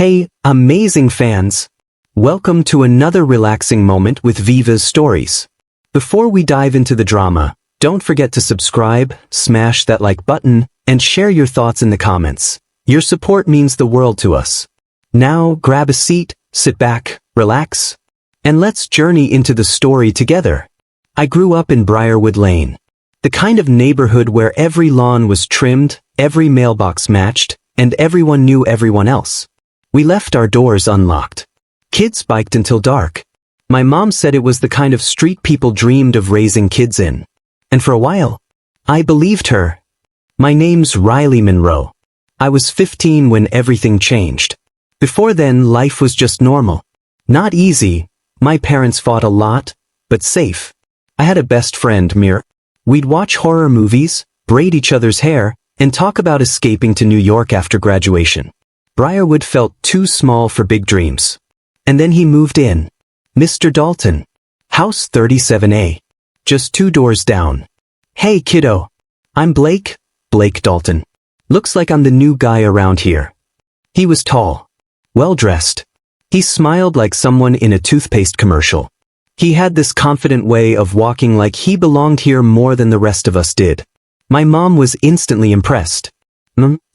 Hey, amazing fans! Welcome to another relaxing moment with VIVA'S stories. Before we dive into the drama, don't forget to subscribe, smash that like button, and share your thoughts in the comments. Your support means the world to us. Now, grab a seat, sit back, relax, and let's journey into the story together. I grew up in Briarwood Lane, the kind of neighborhood where every lawn was trimmed, every mailbox matched, and everyone knew everyone else. We left our doors unlocked. Kids biked until dark. My mom said it was the kind of street people dreamed of raising kids in. And for a while, I believed her. My name's Riley Monroe. I was 15 when everything changed. Before then, life was just normal. Not easy. My parents fought a lot, but safe. I had a best friend, Mira. We'd watch horror movies, braid each other's hair, and talk about escaping to New York after graduation. Briarwood felt too small for big dreams. And then he moved in. Mr. Dalton. House 37A. Just 2 doors down. Hey kiddo. I'm Blake Dalton. Looks like I'm the new guy around here. He was tall. Well-dressed. He smiled like someone in a toothpaste commercial. He had this confident way of walking like he belonged here more than the rest of us did. My mom was instantly impressed.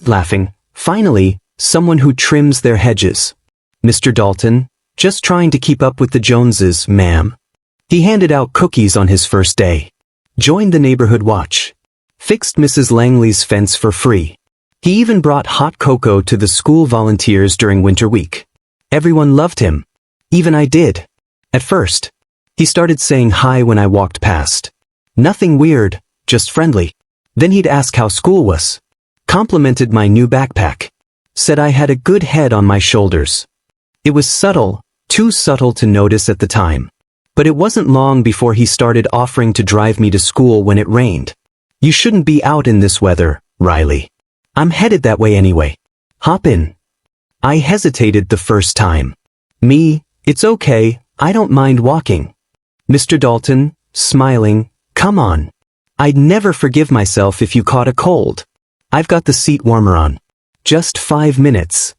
Laughing. Finally, someone who trims their hedges. Mr. Dalton, just trying to keep up with the Joneses, ma'am. He handed out cookies on his first day. Joined the neighborhood watch. Fixed Mrs. Langley's fence for free. He even brought hot cocoa to the school volunteers during winter week. Everyone loved him. Even I did. At first. He started saying hi when I walked past. Nothing weird, just friendly. Then he'd ask how school was. Complimented my new backpack. Said I had a good head on my shoulders. It was subtle, too subtle to notice at the time. But it wasn't long before he started offering to drive me to school when it rained. You shouldn't be out in this weather, Riley. I'm headed that way anyway. Hop in. I hesitated the first time. It's okay, I don't mind walking. Mr. Dalton, smiling, come on. I'd never forgive myself if you caught a cold. I've got the seat warmer on. Just 5 minutes.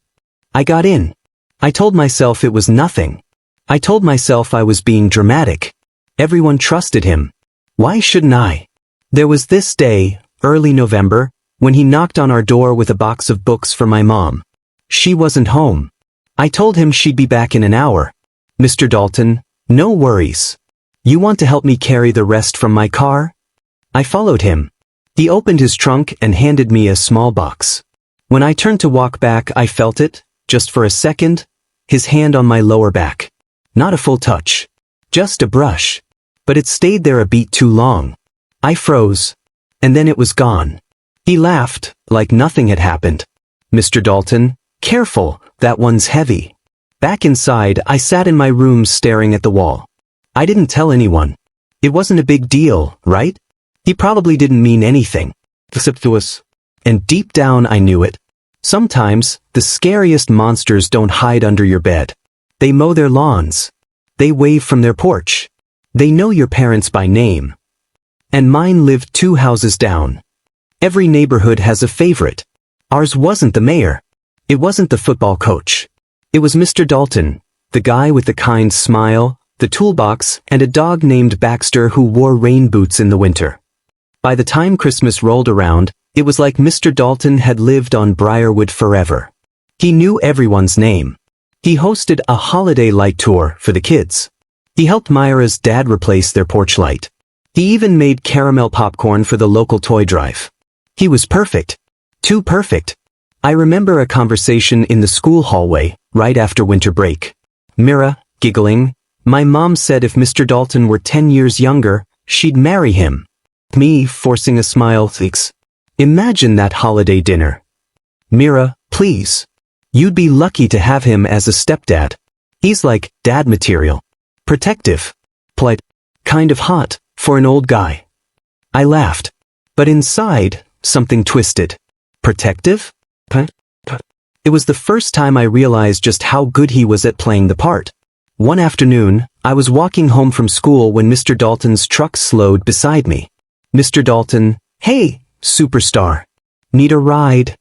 I got in. I told myself it was nothing. I told myself I was being dramatic. Everyone trusted him. Why shouldn't I? There was this day, early November, when he knocked on our door with a box of books for my mom. She wasn't home. I told him she'd be back in an hour. Mr. Dalton, no worries. You want to help me carry the rest from my car? I followed him. He opened his trunk and handed me a small box. When I turned to walk back, I felt it, just for a second, his hand on my lower back. Not a full touch. Just a brush. But it stayed there a beat too long. I froze. And then it was gone. He laughed, like nothing had happened. Mr. Dalton, careful, that one's heavy. Back inside, I sat in my room staring at the wall. I didn't tell anyone. It wasn't a big deal, right? He probably didn't mean anything. Except to us. And deep down I knew it. Sometimes, the scariest monsters don't hide under your bed. They mow their lawns. They wave from their porch. They know your parents by name. And mine lived 2 houses down. Every neighborhood has a favorite. Ours wasn't the mayor. It wasn't the football coach. It was Mr. Dalton, the guy with the kind smile, the toolbox, and a dog named Baxter who wore rain boots in the winter. By the time Christmas rolled around, it was like Mr. Dalton had lived on Briarwood forever. He knew everyone's name. He hosted a holiday light tour for the kids. He helped Myra's dad replace their porch light. He even made caramel popcorn for the local toy drive. He was perfect. Too perfect. I remember a conversation in the school hallway, right after winter break. Mira, giggling, my mom said if Mr. Dalton were 10 years younger, she'd marry him. Me, forcing a smile, thinks. Imagine that holiday dinner. Mira, please. You'd be lucky to have him as a stepdad. He's like dad material. Protective. Polite. Kind of hot, for an old guy. I laughed. But inside, something twisted. Protective? It was the first time I realized just how good he was at playing the part. One afternoon, I was walking home from school when Mr. Dalton's truck slowed beside me. Mr. Dalton, hey, superstar. Need a ride?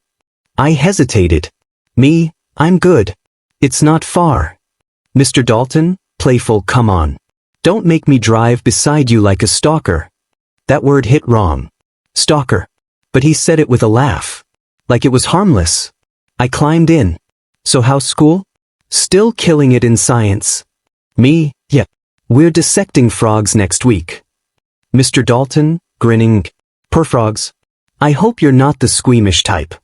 I hesitated. I'm good. It's not far. Mr. Dalton, playful, come on. Don't make me drive beside you like a stalker. That word hit wrong. Stalker. But he said it with a laugh. Like it was harmless. I climbed in. So how's school? Still killing it in science. Me? Yeah. We're dissecting frogs next week. Mr. Dalton, grinning. Poor frogs. I hope you're not the squeamish type.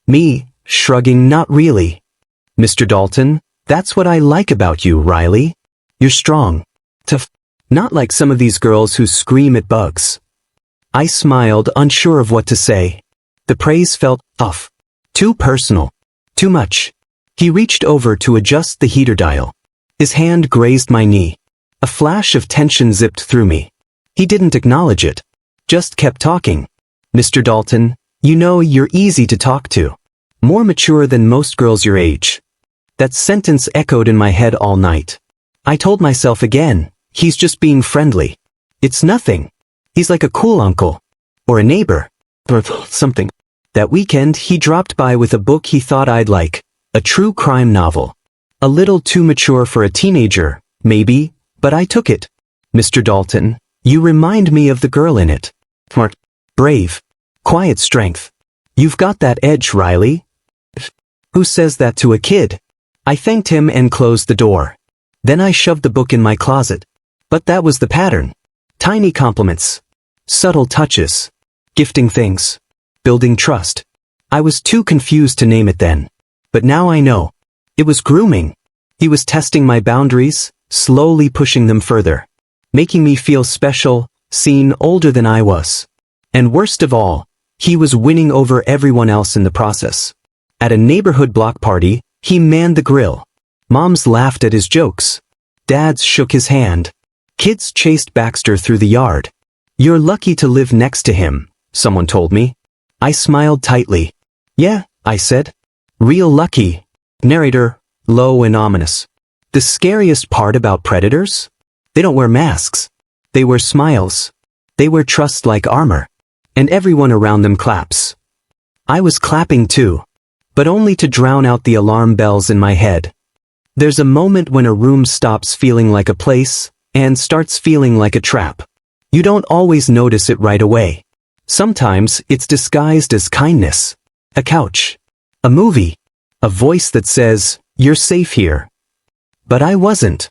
Me, shrugging, not really. Mr. Dalton, that's what I like about you, Riley. You're strong. Tough. Not like some of these girls who scream at bugs. I smiled, unsure of what to say. The praise felt off. Too personal. Too much. He reached over to adjust the heater dial. His hand grazed my knee. A flash of tension zipped through me. He didn't acknowledge it. Just kept talking. Mr. Dalton, you know you're easy to talk to. More mature than most girls your age. That sentence echoed in my head all night. I told myself again, he's just being friendly. It's nothing. He's like a cool uncle. Or a neighbor. Or something. That weekend he dropped by with a book he thought I'd like. A true crime novel. A little too mature for a teenager, maybe, but I took it. Mr. Dalton, you remind me of the girl in it. Smart. Brave. Quiet strength. You've got that edge, Riley. Who says that to a kid? I thanked him and closed the door. Then I shoved the book in my closet. But that was the pattern. Tiny compliments. Subtle touches. Gifting things. Building trust. I was too confused to name it then. But now I know. It was grooming. He was testing my boundaries, slowly pushing them further. Making me feel special, seen, older than I was. And worst of all, he was winning over everyone else in the process. At a neighborhood block party, he manned the grill. Moms laughed at his jokes. Dads shook his hand. Kids chased Baxter through the yard. You're lucky to live next to him, someone told me. I smiled tightly. Yeah, I said. Real lucky. Narrator, low and ominous. The scariest part about predators? They don't wear masks. They wear smiles. They wear trust like armor. And everyone around them claps. I was clapping too. But only to drown out the alarm bells in my head. There's a moment when a room stops feeling like a place, and starts feeling like a trap. You don't always notice it right away. Sometimes it's disguised as kindness. A couch. A movie. A voice that says, you're safe here. But I wasn't.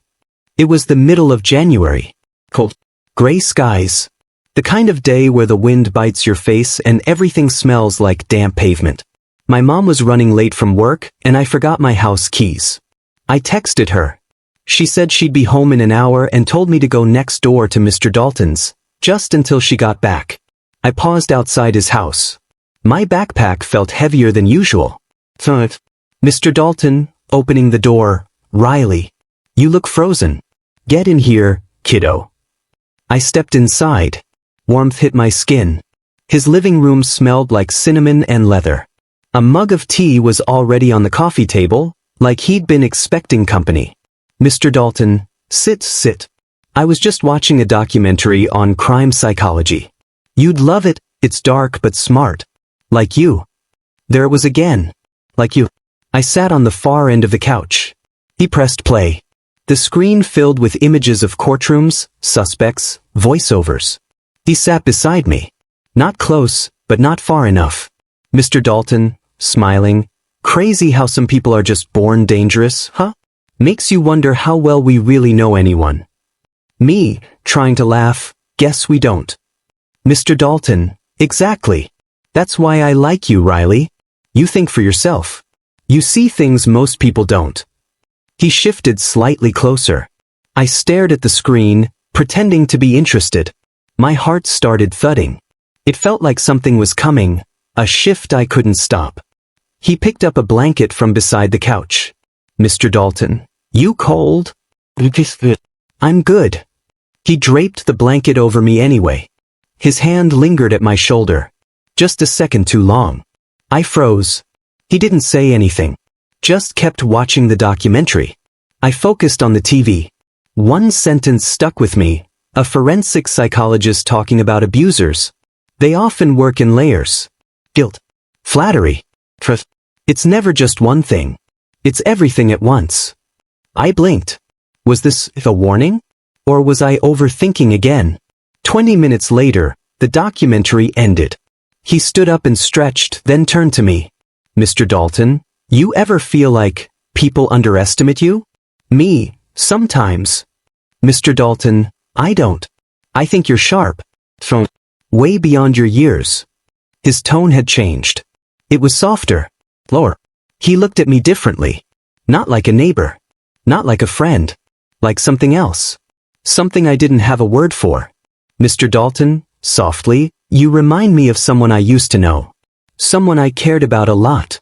It was the middle of January. Cold. Gray skies. The kind of day where the wind bites your face and everything smells like damp pavement. My mom was running late from work, and I forgot my house keys. I texted her. She said she'd be home in an hour and told me to go next door to Mr. Dalton's, just until she got back. I paused outside his house. My backpack felt heavier than usual. Mr. Dalton, opening the door, Riley. You look frozen. Get in here, kiddo. I stepped inside. Warmth hit my skin. His living room smelled like cinnamon and leather. A mug of tea was already on the coffee table, like he'd been expecting company. Mr. Dalton, sit. I was just watching a documentary on crime psychology. You'd love it, it's dark but smart. Like you. There it was again. Like you. I sat on the far end of the couch. He pressed play. The screen filled with images of courtrooms, suspects, voiceovers. He sat beside me. Not close, but not far enough. Mr. Dalton, smiling. Crazy how some people are just born dangerous, huh? Makes you wonder how well we really know anyone. Me, trying to laugh, guess we don't. Mr. Dalton, exactly. That's why I like you, Riley. You think for yourself. You see things most people don't. He shifted slightly closer. I stared at the screen, pretending to be interested. My heart started thudding. It felt like something was coming, a shift I couldn't stop. He picked up a blanket from beside the couch. Mr. Dalton, you cold? I'm good. He draped the blanket over me anyway. His hand lingered at my shoulder. Just a second too long. I froze. He didn't say anything. Just kept watching the documentary. I focused on the TV. One sentence stuck with me. A forensic psychologist talking about abusers. They often work in layers. Guilt. Flattery. Trust. It's never just one thing. It's everything at once. I blinked. Was this a warning? Or was I overthinking again? 20 minutes later, the documentary ended. He stood up and stretched, then turned to me. Mr. Dalton, you ever feel like people underestimate you? Me, sometimes. Mr. Dalton, I don't. I think you're sharp. From way beyond your years. His tone had changed. It was softer, lower. He looked at me differently. Not like a neighbor. Not like a friend. Like something else. Something I didn't have a word for. Mr. Dalton, softly, you remind me of someone I used to know. Someone I cared about a lot.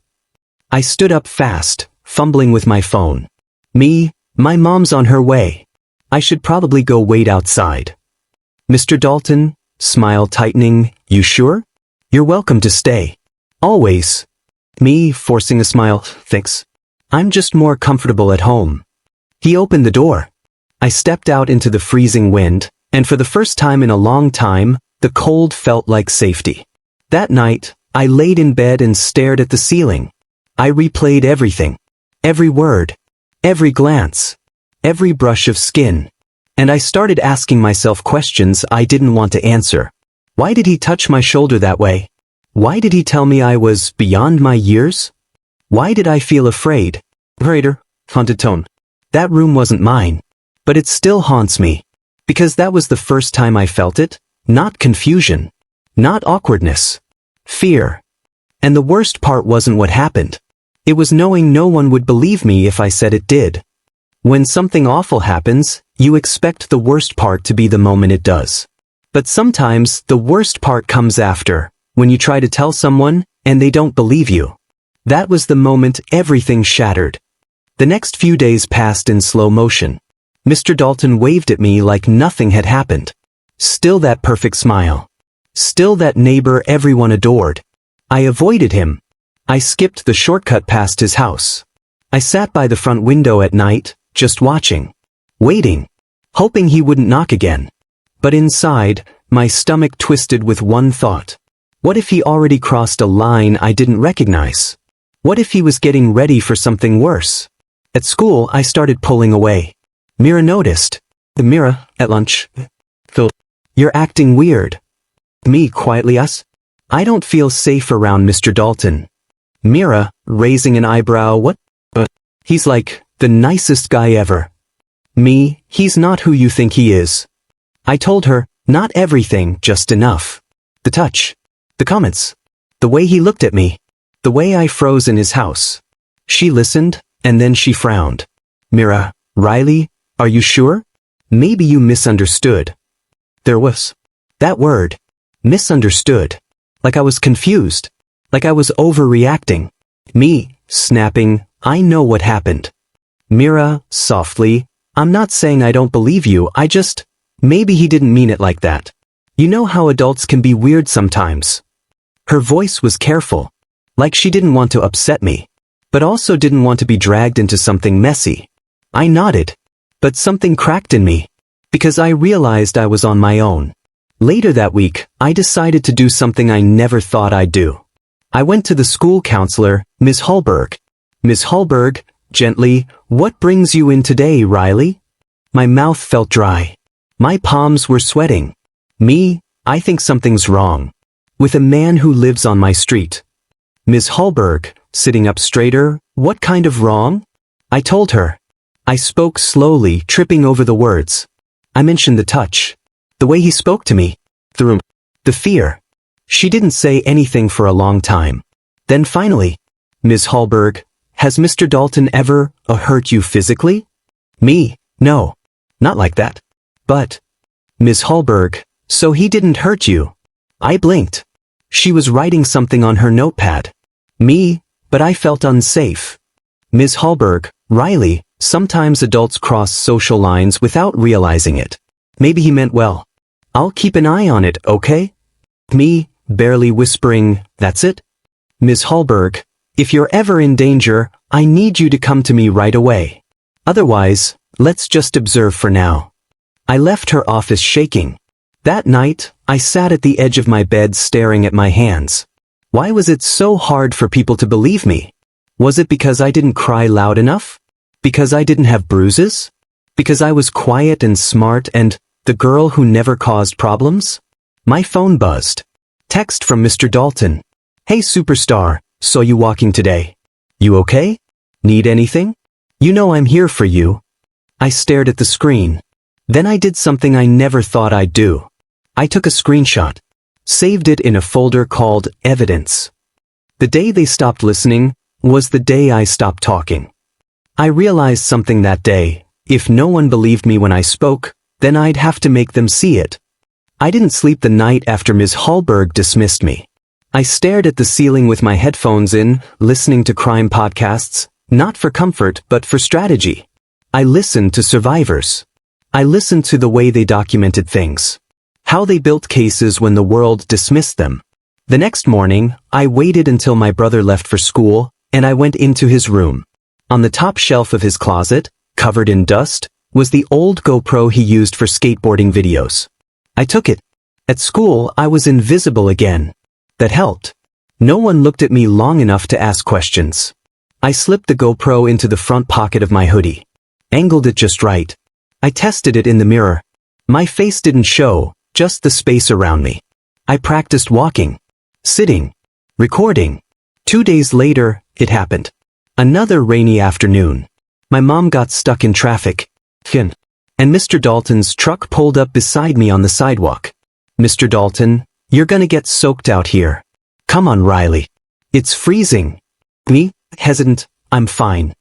I stood up fast, fumbling with my phone. My mom's on her way. I should probably go wait outside. Mr. Dalton, smile tightening, you sure? You're welcome to stay. Always. Me, forcing a smile, thanks. I'm just more comfortable at home. He opened the door. I stepped out into the freezing wind, and for the first time in a long time, the cold felt like safety. That night, I laid in bed and stared at the ceiling. I replayed everything. Every word. Every glance. Every brush of skin. And I started asking myself questions I didn't want to answer. Why did he touch my shoulder that way? Why did he tell me I was beyond my years? Why did I feel afraid? Greater, haunted tone. That room wasn't mine. But it still haunts me. Because that was the first time I felt it. Not confusion. Not awkwardness. Fear. And the worst part wasn't what happened. It was knowing no one would believe me if I said it did. When something awful happens, you expect the worst part to be the moment it does. But sometimes the worst part comes after, when you try to tell someone, and they don't believe you. That was the moment everything shattered. The next few days passed in slow motion. Mr. Dalton waved at me like nothing had happened. Still that perfect smile. Still that neighbor everyone adored. I avoided him. I skipped the shortcut past his house. I sat by the front window at night, just watching. Waiting. Hoping he wouldn't knock again. But inside, my stomach twisted with one thought. What if he already crossed a line I didn't recognize? What if he was getting ready for something worse? At school, I started pulling away. Mira noticed. Mira, at lunch. Phil, you're acting weird. Me quietly us. I don't feel safe around Mr. Dalton. Mira, raising an eyebrow, what? He's like, the nicest guy ever. Me, he's not who you think he is. I told her, not everything, just enough. The touch. The comments. The way he looked at me. The way I froze in his house. She listened, and then she frowned. Mira, Riley, are you sure? Maybe you misunderstood. There was. That word. Misunderstood. Like I was confused. Like I was overreacting. Me, snapping, I know what happened. Mira, softly, I'm not saying I don't believe you, maybe he didn't mean it like that. You know how adults can be weird sometimes. Her voice was careful. Like she didn't want to upset me. But also didn't want to be dragged into something messy. I nodded. But something cracked in me. Because I realized I was on my own. Later that week, I decided to do something I never thought I'd do. I went to the school counselor, Ms. Hallberg. Ms. Hallberg, gently, what brings you in today, Riley? My mouth felt dry. My palms were sweating. Me, I think something's wrong. With a man who lives on my street. Ms. Hallberg, sitting up straighter, what kind of wrong? I told her. I spoke slowly, tripping over the words. I mentioned the touch. The way he spoke to me. The room. The fear. She didn't say anything for a long time. Then finally, Ms. Hallberg, has Mr. Dalton ever hurt you physically? Me, no. Not like that. But, Ms. Hallberg, so he didn't hurt you. I blinked. She was writing something on her notepad. Me, but I felt unsafe. Ms. Hallberg, Riley, sometimes adults cross social lines without realizing it. Maybe he meant well. I'll keep an eye on it, okay? Me, barely whispering, that's it? Ms. Hallberg, if you're ever in danger, I need you to come to me right away. Otherwise, let's just observe for now. I left her office shaking. That night, I sat at the edge of my bed staring at my hands. Why was it so hard for people to believe me? Was it because I didn't cry loud enough? Because I didn't have bruises? Because I was quiet and smart and the girl who never caused problems? My phone buzzed. Text from Mr. Dalton. Hey superstar, saw you walking today. You okay? Need anything? You know I'm here for you. I stared at the screen. Then I did something I never thought I'd do. I took a screenshot. Saved it in a folder called Evidence. The day they stopped listening was the day I stopped talking. I realized something that day. If no one believed me when I spoke, then I'd have to make them see it. I didn't sleep the night after Ms. Hallberg dismissed me. I stared at the ceiling with my headphones in, listening to crime podcasts, not for comfort but for strategy. I listened to survivors. I listened to the way they documented things. How they built cases when the world dismissed them. The next morning, I waited until my brother left for school, and I went into his room. On the top shelf of his closet, covered in dust, was the old GoPro he used for skateboarding videos. I took it. At school, I was invisible again. That helped. No one looked at me long enough to ask questions. I slipped the GoPro into the front pocket of my hoodie. Angled it just right. I tested it in the mirror. My face didn't show, just the space around me. I practiced walking, sitting, recording. 2 days later, it happened. Another rainy afternoon. My mom got stuck in traffic. And Mr. Dalton's truck pulled up beside me on the sidewalk. Mr. Dalton, you're gonna get soaked out here. Come on, Riley. It's freezing. Me, hesitant, I'm fine.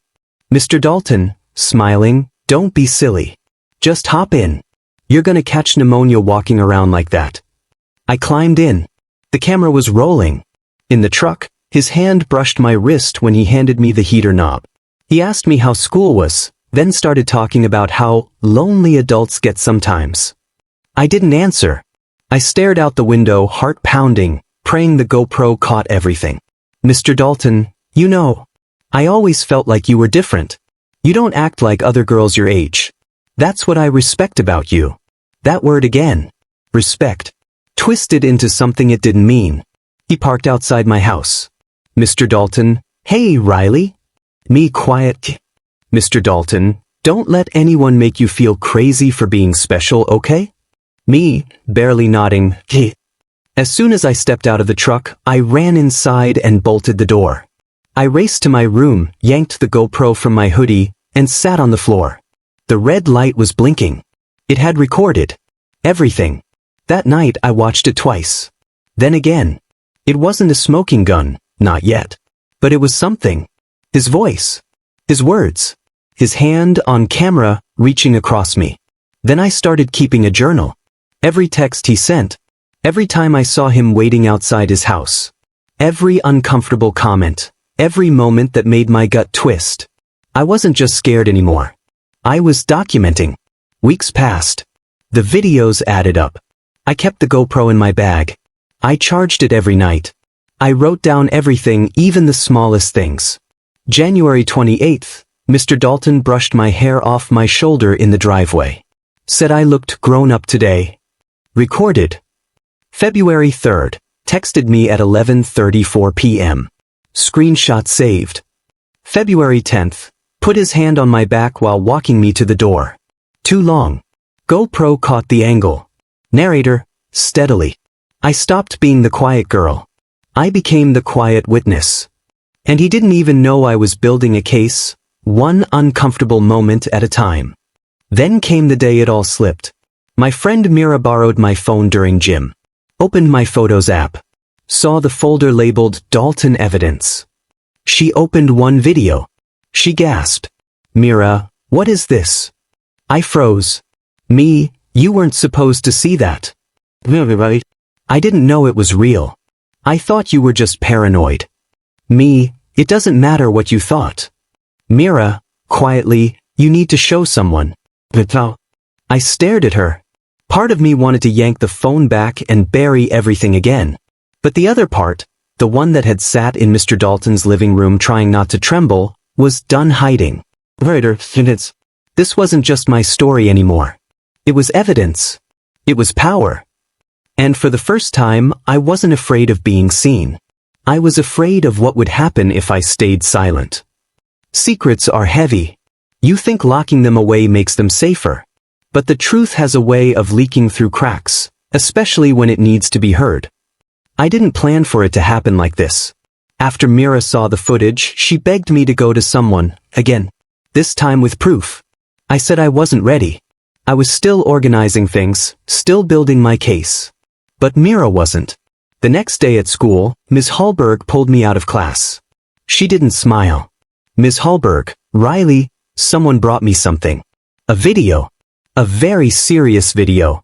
Mr. Dalton, smiling, don't be silly. Just hop in. You're gonna catch pneumonia walking around like that. I climbed in. The camera was rolling. In the truck, his hand brushed my wrist when he handed me the heater knob. He asked me how school was, then started talking about how lonely adults get sometimes. I didn't answer. I stared out the window, heart pounding, praying the GoPro caught everything. Mr. Dalton, you know, I always felt like you were different. You don't act like other girls your age. That's what I respect about you. That word again. Respect. Twisted into something it didn't mean. He parked outside my house. Mr. Dalton, hey Riley. Me quiet. Mr. Dalton, don't let anyone make you feel crazy for being special, okay? Me, barely nodding. As soon as I stepped out of the truck, I ran inside and bolted the door. I raced to my room, yanked the GoPro from my hoodie, and sat on the floor. The red light was blinking. It had recorded everything. That night I watched it twice. Then again. It wasn't a smoking gun, not yet. But it was something. His voice. His words. His hand on camera, reaching across me. Then I started keeping a journal. Every text he sent. Every time I saw him waiting outside his house. Every uncomfortable comment. Every moment that made my gut twist. I wasn't just scared anymore. I was documenting. Weeks passed. The videos added up. I kept the GoPro in my bag. I charged it every night. I wrote down everything, even the smallest things. January 28th, Mr. Dalton brushed my hair off my shoulder in the driveway. Said I looked grown up today. Recorded. February 3rd, texted me at 11:34 p.m. Screenshot saved. February 10th, put his hand on my back while walking me to the door. Too long. GoPro caught the angle. Narrator, steadily. I stopped being the quiet girl. I became the quiet witness. And he didn't even know I was building a case, one uncomfortable moment at a time. Then came the day it all slipped. My friend Mira borrowed my phone during gym. Opened my Photos app. Saw the folder labeled Dalton Evidence. She opened one video. She gasped. Mira, what is this? I froze. Me, you weren't supposed to see that. I didn't know it was real. I thought you were just paranoid. Me, it doesn't matter what you thought. Mira, quietly, you need to show someone. I stared at her. Part of me wanted to yank the phone back and bury everything again. But the other part, the one that had sat in Mr. Dalton's living room trying not to tremble, was done hiding. This wasn't just my story anymore. It was evidence. It was power. And for the first time, I wasn't afraid of being seen. I was afraid of what would happen if I stayed silent. Secrets are heavy. You think locking them away makes them safer. But the truth has a way of leaking through cracks, especially when it needs to be heard. I didn't plan for it to happen like this. After Mira saw the footage, she begged me to go to someone, again. This time with proof. I said I wasn't ready. I was still organizing things, still building my case. But Mira wasn't. The next day at school, Ms. Hallberg pulled me out of class. She didn't smile. Ms. Hallberg, Riley, someone brought me something. A video. A very serious video.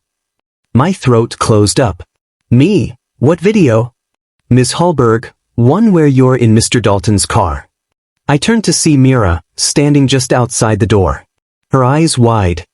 My throat closed up. Me? What video? Ms. Hallberg, one where you're in Mr. Dalton's car. I turned to see Mira, standing just outside the door. Her eyes wide.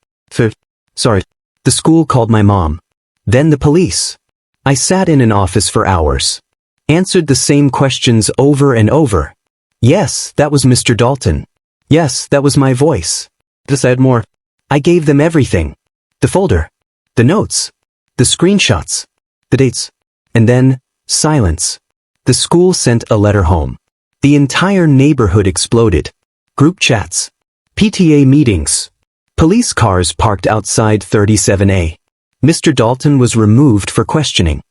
Sorry. The school called my mom. Then the police. I sat in an office for hours. Answered the same questions over and over. Yes, that was Mr. Dalton. Yes, that was my voice. This I had more. I gave them everything. The folder. The notes. The screenshots. The dates. And then, silence. The school sent a letter home. The entire neighborhood exploded. Group chats. PTA meetings. Police cars parked outside 37A. Mr. Dalton was removed for questioning.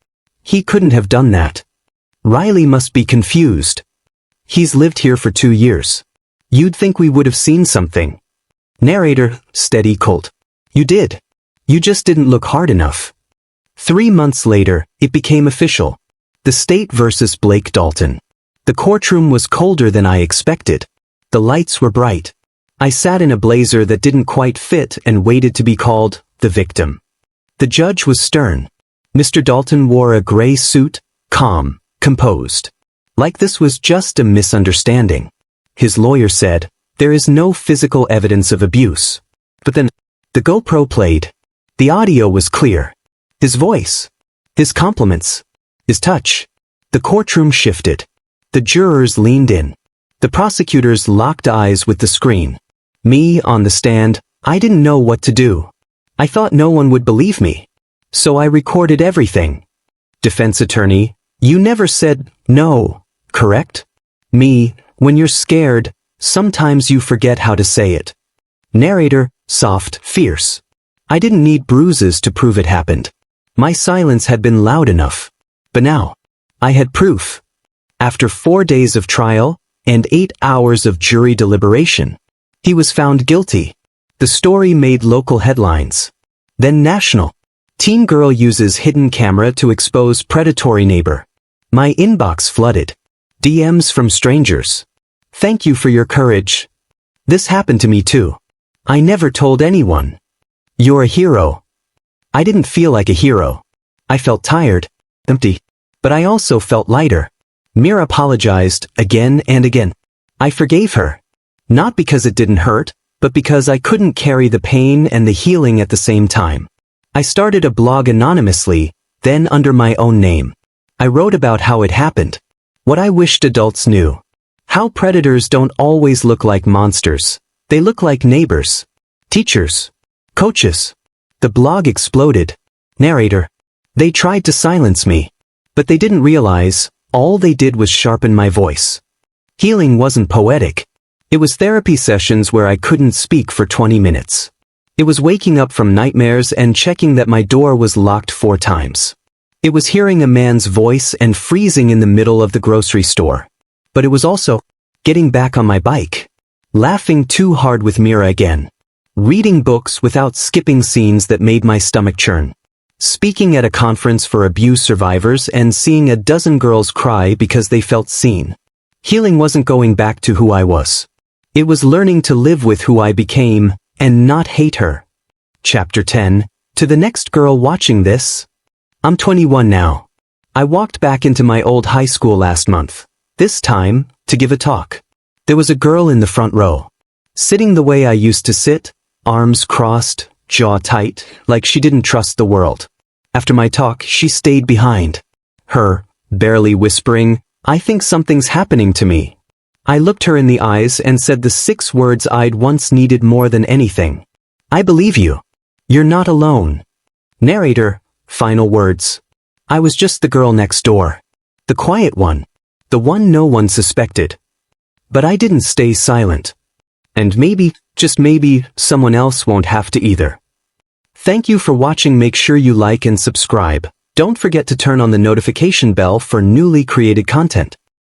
He couldn't have done that. Riley must be confused. He's lived here for 2 years. You'd think we would have seen something. Narrator, steady Colt. You did. You just didn't look hard enough. 3 months later, it became official. The state versus Blake Dalton. The courtroom was colder than I expected. The lights were bright. I sat in a blazer that didn't quite fit and waited to be called the victim. The judge was stern. Mr. Dalton wore a gray suit, calm, composed. Like this was just a misunderstanding. His lawyer said, there is no physical evidence of abuse. But then, the GoPro played. The audio was clear. His voice. His compliments. His touch. The courtroom shifted. The jurors leaned in. The prosecutors locked eyes with the screen. Me, on the stand, I didn't know what to do. I thought no one would believe me. So I recorded everything. Defense attorney, you never said no, correct? Me, when you're scared, sometimes you forget how to say it. Narrator, soft, fierce. I didn't need bruises to prove it happened. My silence had been loud enough. But now, I had proof. After 4 days of trial, and 8 hours of jury deliberation, he was found guilty. The story made local headlines. Then national. Teen girl uses hidden camera to expose predatory neighbor. My inbox flooded. DMs from strangers. Thank you for your courage. This happened to me too. I never told anyone. You're a hero. I didn't feel like a hero. I felt tired, empty. But I also felt lighter. Mira apologized again and again. I forgave her. Not because it didn't hurt, but because I couldn't carry the pain and the healing at the same time. I started a blog anonymously, then under my own name. I wrote about how it happened. What I wished adults knew. How predators don't always look like monsters. They look like neighbors. Teachers. Coaches. The blog exploded. Narrator. They tried to silence me. But they didn't realize, all they did was sharpen my voice. Healing wasn't poetic. It was therapy sessions where I couldn't speak for 20 minutes. It was waking up from nightmares and checking that my door was locked 4 times. It was hearing a man's voice and freezing in the middle of the grocery store. But it was also getting back on my bike. Laughing too hard with Mira again. Reading books without skipping scenes that made my stomach churn. Speaking at a conference for abuse survivors and seeing a dozen girls cry because they felt seen. Healing wasn't going back to who I was. It was learning to live with who I became and not hate her. Chapter 10. To the next girl watching this. I'm 21 now. I walked back into my old high school last month. This time, to give a talk. There was a girl in the front row. Sitting the way I used to sit, arms crossed, jaw tight, like she didn't trust the world. After my talk, she stayed behind. Her, barely whispering, I think something's happening to me. I looked her in the eyes and said the 6 words I'd once needed more than anything. I believe you. You're not alone. Narrator, final words. I was just the girl next door. The quiet one. The one no one suspected. But I didn't stay silent. And maybe, just maybe, someone else won't have to either. Thank you for watching. Make sure you like and subscribe. Don't forget to turn on the notification bell for newly created content.